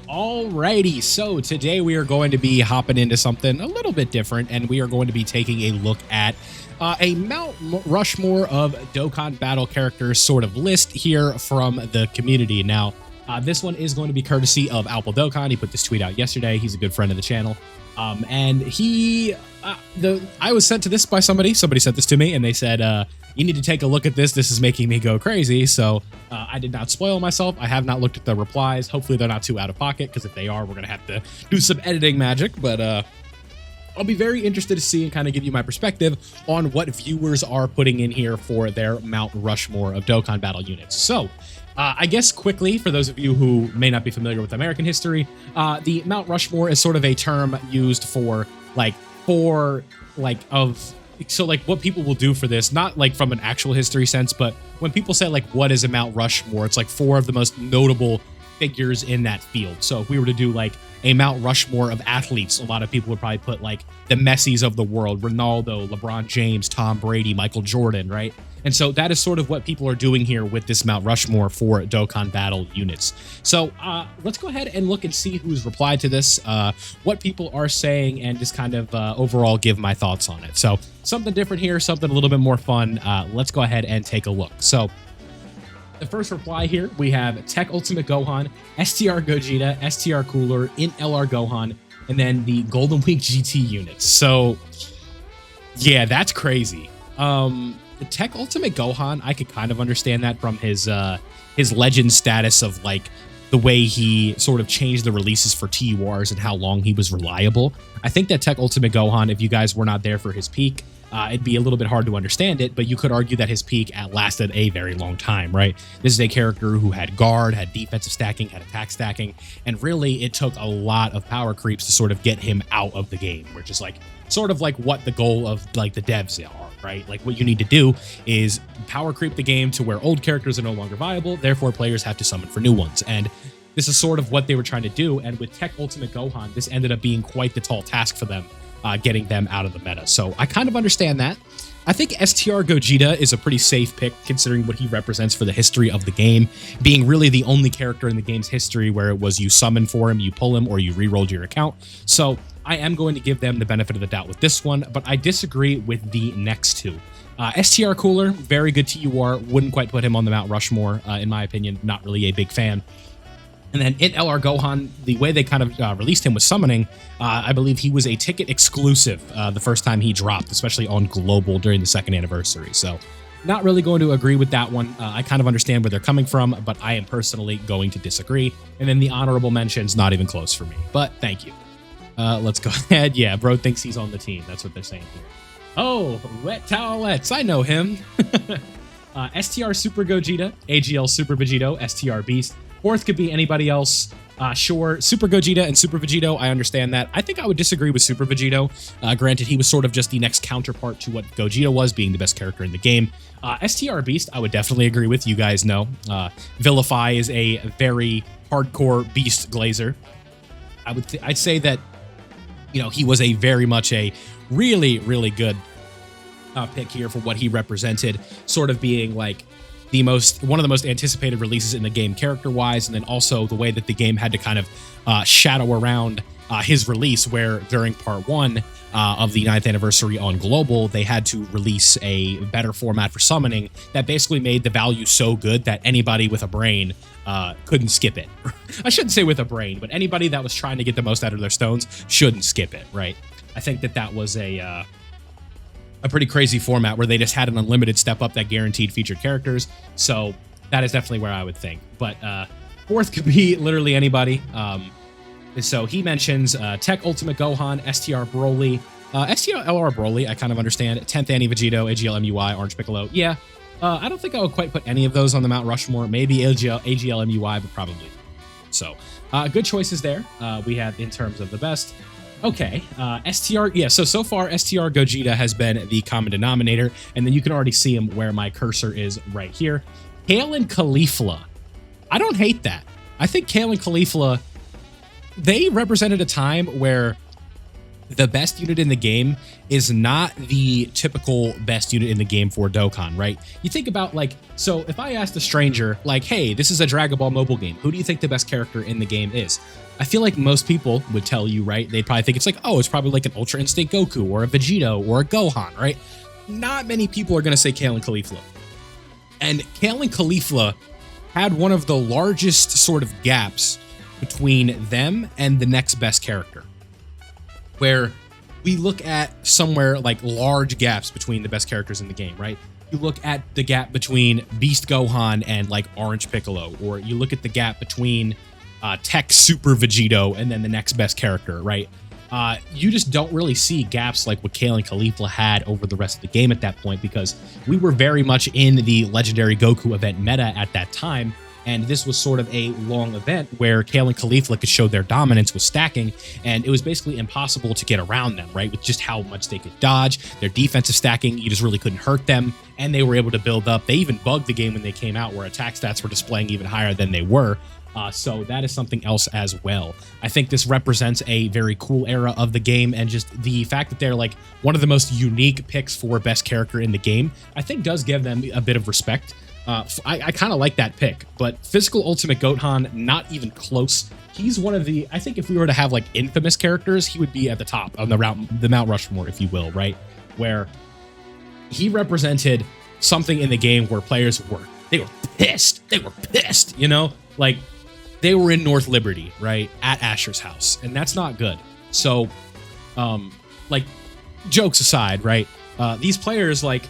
Alrighty, so today we are going to be hopping into something a little bit different, and we are going to be taking a look at a Mount Rushmore of Dokkan battle characters sort of list here from the community. Now, this one is going to be courtesy of Alpha Dokkan. He put this tweet out yesterday. He's a good friend of the channel. And I was sent to this by somebody. Somebody sent this to me, and they said, you need to take a look at this. This is making me go crazy. So I did not spoil myself. I have not looked at the replies. Hopefully they're not too out of pocket, because if they are, we're going to have to do some editing magic. But I'll be very interested to see and kind of give you my perspective on what viewers are putting in here for their Mount Rushmore of Dokkan battle units. So I guess quickly, for those of you who may not be familiar with American history, the Mount Rushmore is sort of a term used for what people will do for this, not like from an actual history sense, but when people say like, what is a Mount Rushmore, it's like four of the most notable figures in that field. So if we were to do like a Mount Rushmore of athletes, a lot of people would probably put like the Messis of the world, Ronaldo, LeBron James, Tom Brady, Michael Jordan, right? And so that is sort of what people are doing here with this Mount Rushmore for Dokkan battle units. So let's go ahead and look and see who's replied to this, what people are saying, and just kind of overall give my thoughts on it. So something different here, something a little bit more fun. Let's go ahead and take a look. So the first reply here, we have Tech Ultimate Gohan, STR Gogeta, STR Cooler, Int LR Gohan, and then the Golden Week GT units. So yeah, that's crazy. The Tech Ultimate Gohan, I could kind of understand that from his legend status of like the way he sort of changed the releases for TURs and how long he was reliable. I think that Tech Ultimate Gohan, if you guys were not there for his peak, it'd be a little bit hard to understand it, but you could argue that his peak lasted a very long time, right? This is a character who had guard, had defensive stacking, had attack stacking, and really it took a lot of power creeps to sort of get him out of the game, which is like sort of like what the goal of like the devs are, right? Like what you need to do is power creep the game to where old characters are no longer viable, therefore players have to summon for new ones. And this is sort of what they were trying to do, and with Tech Ultimate Gohan, this ended up being quite the tall task for them, getting them out of the meta. So I kind of understand that. I think STR Gogeta is a pretty safe pick considering what he represents for the history of the game, being really the only character in the game's history where it was you summon for him, you pull him, or you re-rolled your account. So I am going to give them the benefit of the doubt with this one, but I disagree with the next two. STR Cooler, very good TUR, wouldn't quite put him on the Mount Rushmore, in my opinion, not really a big fan. And then Int LR Gohan, the way they kind of released him with summoning, I believe he was a ticket exclusive the first time he dropped, especially on Global during the 2nd anniversary. So not really going to agree with that one. I kind of understand where they're coming from, but I am personally going to disagree. And then the honorable mentions, not even close for me, but thank you. Let's go ahead. Yeah, bro thinks he's on the team. That's what they're saying here. Oh, Wet Towelettes. I know him. STR Super Gogeta, AGL Super Vegito, STR Beast. Fourth could be anybody else. Sure, Super Gogeta and Super Vegito, I understand that. I think I would disagree with Super Vegito. Granted, he was sort of just the next counterpart to what Gogeta was, being the best character in the game. STR Beast, I would definitely agree with. You guys know. Vilify is a very hardcore Beast glazer. I'd say that, you know, he was a very much a really, really good pick here for what he represented, sort of being like one of the most anticipated releases in the game character-wise, and then also the way that the game had to kind of shadow around his release, where during part 1 of the 9th anniversary on Global, they had to release a better format for summoning that basically made the value so good that anybody with a brain couldn't skip it. I shouldn't say with a brain, but anybody that was trying to get the most out of their stones shouldn't skip it, right? I think that was a pretty crazy format where they just had an unlimited step up that guaranteed featured characters. So that is definitely where I would think. But fourth could be literally anybody. So he mentions Tech Ultimate Gohan, STR Broly, STR LR Broly, I kind of understand. 10th Annie Vegito, AGL MUI, Orange Piccolo. Yeah, I don't think I would quite put any of those on the Mount Rushmore. Maybe AGL MUI, but probably. So good choices there. We have in terms of the best. Okay, STR, yeah, so far STR Gogeta has been the common denominator, and then you can already see him where my cursor is right here. Kale and Caulifla, I don't hate that. I think Kale and Caulifla, they represented a time where the best unit in the game is not the typical best unit in the game for Dokkan, right? You think about like, so if I asked a stranger, like, hey, this is a Dragon Ball mobile game, who do you think the best character in the game is? I feel like most people would tell you, right? They'd probably think it's like, oh, it's probably like an Ultra Instinct Goku or a Vegito or a Gohan, right? Not many people are going to say Kale and Caulifla. And Kale and Caulifla had one of the largest sort of gaps between them and the next best character, where we look at somewhere like large gaps between the best characters in the game, right? You look at the gap between Beast Gohan and like Orange Piccolo, or you look at the gap between Tech Super Vegito and then the next best character, right? You just don't really see gaps like what Kale and Caulifla had over the rest of the game at that point, because we were very much in the Legendary Goku event meta at that time, and this was sort of a long event where Kale and Caulifla could show their dominance with stacking, and it was basically impossible to get around them, right? With just how much they could dodge, their defensive stacking, you just really couldn't hurt them, and they were able to build up. They even bugged the game when they came out, where attack stats were displaying even higher than they were. So that is something else as well. I think this represents a very cool era of the game, and just the fact that they're like one of the most unique picks for best character in the game, I think does give them a bit of respect. I kind of like that pick, but Physical Ultimate Gohan, not even close. He's one of the, I think if we were to have like infamous characters, he would be at the top on the Mount Rushmore, if you will, right? Where he represented something in the game where players were pissed. They were pissed, you know? Like, they were in North Liberty, right, at Asher's house, and that's not good. So, like, jokes aside, right, these players, like,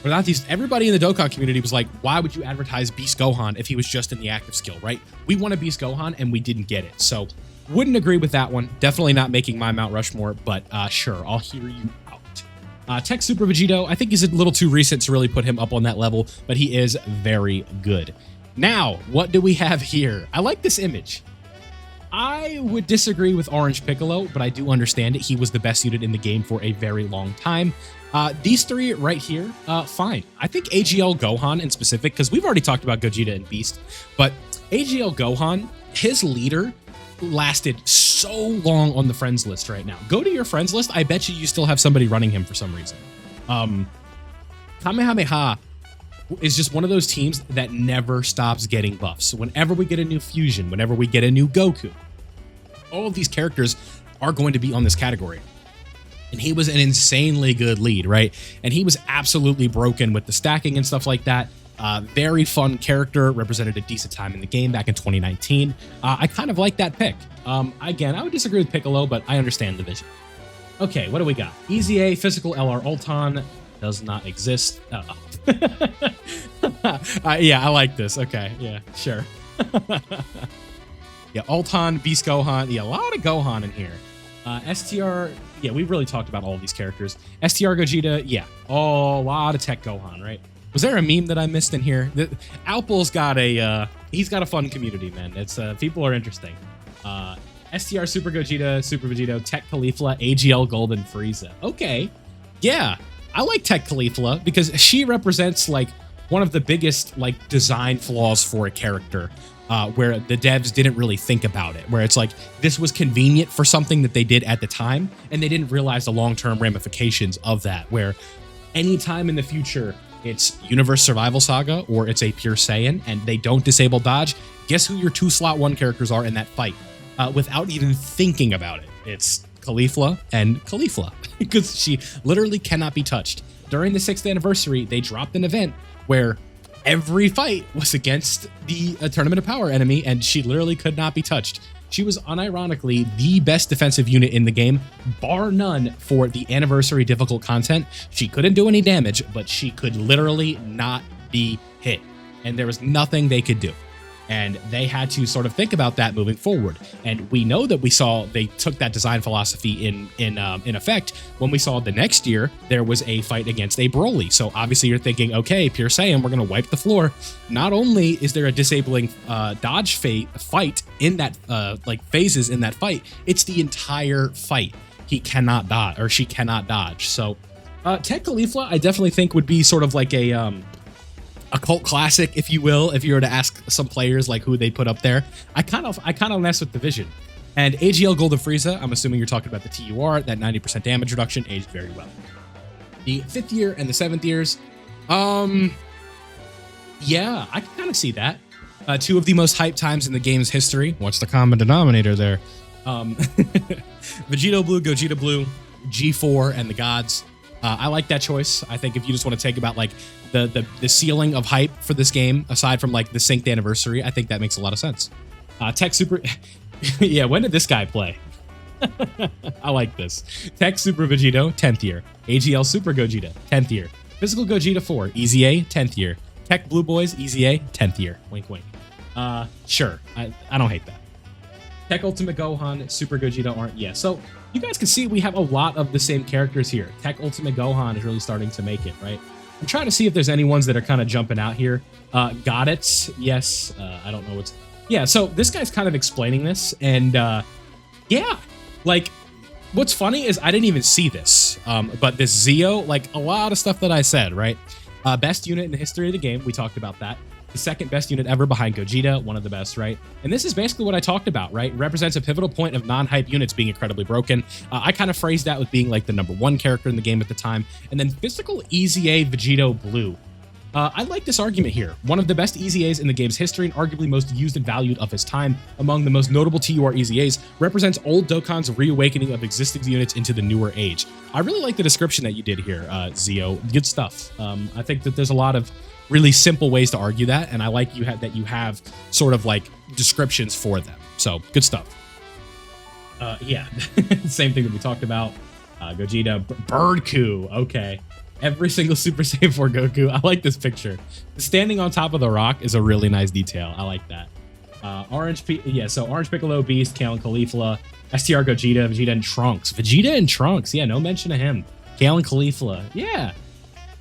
or not these, everybody in the Dokkan community was like, why would you advertise Beast Gohan if he was just in the active skill, right? We wanted Beast Gohan, and we didn't get it. So, wouldn't agree with that one. Definitely not making my Mount Rushmore, but sure, I'll hear you out. Tech Super Vegito, I think he's a little too recent to really put him up on that level, but he is very good. Now, what do we have here? I like this image. I would disagree with Orange Piccolo, but I do understand it. He was the best unit in the game for a very long time. These three right here, fine. I think AGL Gohan in specific, because we've already talked about Gogeta and Beast, but AGL Gohan, his leader lasted so long on the friends list right now. Go to your friends list. I bet you still have somebody running him for some reason. Kamehameha is just one of those teams that never stops getting buffs. So whenever we get a new fusion, whenever we get a new Goku, all of these characters are going to be on this category. And he was an insanely good lead, right? And he was absolutely broken with the stacking and stuff like that. Very fun character, represented a decent time in the game back in 2019. I kind of like that pick. Again, I would disagree with Piccolo, but I understand the vision. Okay, what do we got? Easy A, Physical LR Ulton does not exist. Yeah, I like this. Okay, yeah, sure. Yeah, Ulton, Beast Gohan. Yeah, a lot of Gohan in here. STR, yeah, we've really talked about all of these characters. STR Gogeta, yeah, a lot of Tech Gohan, right? Was there a meme that I missed in here? Alpal's got he's got a fun community, man. It's people are interesting. STR Super Gogeta, Super Vegito, Tech Caulifla, AGL Golden Frieza. Okay, yeah, I like Tech Caulifla because she represents like one of the biggest like design flaws for a character, where the devs didn't really think about it, where it's like this was convenient for something that they did at the time, and they didn't realize the long-term ramifications of that, where anytime in the future it's Universe Survival Saga or it's a Pure Saiyan and they don't disable dodge, guess who your 2 slot 1 characters are in that fight? Without even thinking about it, it's Caulifla and Caulifla, because she literally cannot be touched. During the 6th anniversary, they dropped an event where every fight was against the Tournament of Power enemy, and she literally could not be touched. She was unironically the best defensive unit in the game, bar none, for the anniversary difficult content. She couldn't do any damage, but she could literally not be hit, and there was nothing they could do. And they had to sort of think about that moving forward. And we know that they took that design philosophy in effect when we saw the next year there was a fight against a Broly. So obviously you're thinking, okay, Pure Saiyan, we're going to wipe the floor. Not only is there a disabling dodge fight in that like phases in that fight, it's the entire fight. He cannot dodge, or she cannot dodge. So Tech Caulifla, I definitely think would be sort of like a cult classic, if you will, if you were to ask some players like who they put up there. I kind of mess with the vision. And AGL Golden Frieza, I'm assuming you're talking about the TUR, that 90% damage reduction aged very well. The 5th year and the 7th years, yeah, I can kind of see that. Two of the most hyped times in the game's history. What's the common denominator there? Vegito Blue, Gogeta Blue, G4, and the Gods. I like that choice. I think if you just want to take about like the ceiling of hype for this game, aside from like the synced anniversary, I think that makes a lot of sense. Tech Super, yeah. When did this guy play? I like this. Tech Super Vegito, 10th year. AGL Super Gogeta, 10th year. Physical Gogeta 4, Easy A, 10th year. Tech Blue Boys, Easy A, 10th year. Wink, wink. Sure. I don't hate that. Tech Ultimate Gohan, Super Gogeta aren't. Yeah, so you guys can see we have a lot of the same characters here. Tech Ultimate Gohan is really starting to make it, right? I'm trying to see if there's any ones that are kind of jumping out here. Godets, yes. I don't know what's... Yeah, so this guy's kind of explaining this, and yeah, like, what's funny is I didn't even see this, but this Zeo, like, a lot of stuff that I said, right? Best unit in the history of the game, we talked about that. The second best unit ever behind Gogeta, one of the best, right? And this is basically what I talked about, right? It represents a pivotal point of non-hype units being incredibly broken. I kind of phrased that with being like the #1 character in the game at the time. And then physical Easy A Vegito Blue. I like this argument here. One of the best Easy A's in the game's history and arguably most used and valued of his time. Among the most notable TUR Easy A's, represents old Dokkan's reawakening of existing units into the newer age. I really like the description that you did here, Zeo. Good stuff. I think that there's a lot of really simple ways to argue that, and I like that you have sort of like descriptions for them. So good stuff. Yeah, same thing that we talked about. Gogeta, Bird Coup. Okay. Every single Super Saiyan 4 Goku. I like this picture. Standing on top of the rock is a really nice detail. I like that. Orange Piccolo, Beast, Kale and Caulifla, STR Gogeta, Vegeta and Trunks. Vegeta and Trunks. Yeah, no mention of him. Kale and Caulifla. Yeah.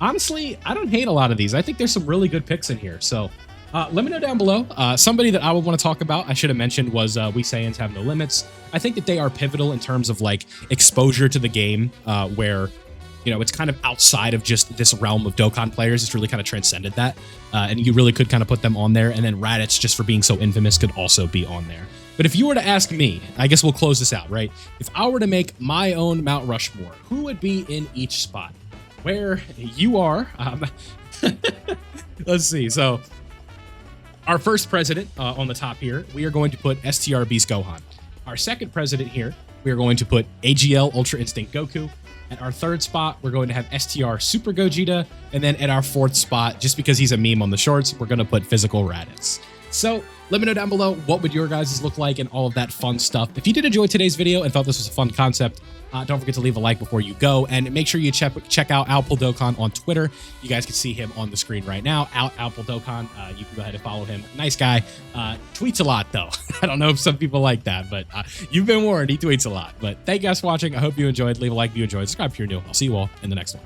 Honestly, I don't hate a lot of these. I think there's some really good picks in here. So let me know down below. Somebody that I would want to talk about, I should have mentioned, was We Saiyans Have No Limits. I think that they are pivotal in terms of like exposure to the game, where, you know, it's kind of outside of just this realm of Dokkan players. It's really kind of transcended that. And you really could kind of put them on there. And then Raditz, just for being so infamous, could also be on there. But if you were to ask me, I guess we'll close this out, right? If I were to make my own Mount Rushmore, who would be in each spot? Where you are. Let's see. So our first president on the top here, we are going to put STR Beast Gohan. Our second president here, we are going to put AGL Ultra Instinct Goku. At our third spot, we're going to have STR Super Gogeta. And then at our fourth spot, just because he's a meme on the shorts, we're going to put Physical Raditz. So let me know down below, what would your guys' look like and all of that fun stuff. If you did enjoy today's video and thought this was a fun concept, don't forget to leave a like before you go, and make sure you check out Alpal Dokkan on Twitter. You guys can see him on the screen right now. Alpal Dokkan. You can go ahead and follow him. Nice guy. Tweets a lot though. I don't know if some people like that, but you've been warned. He tweets a lot. But thank you guys for watching. I hope you enjoyed. Leave a like if you enjoyed. Subscribe if you're new. I'll see you all in the next one.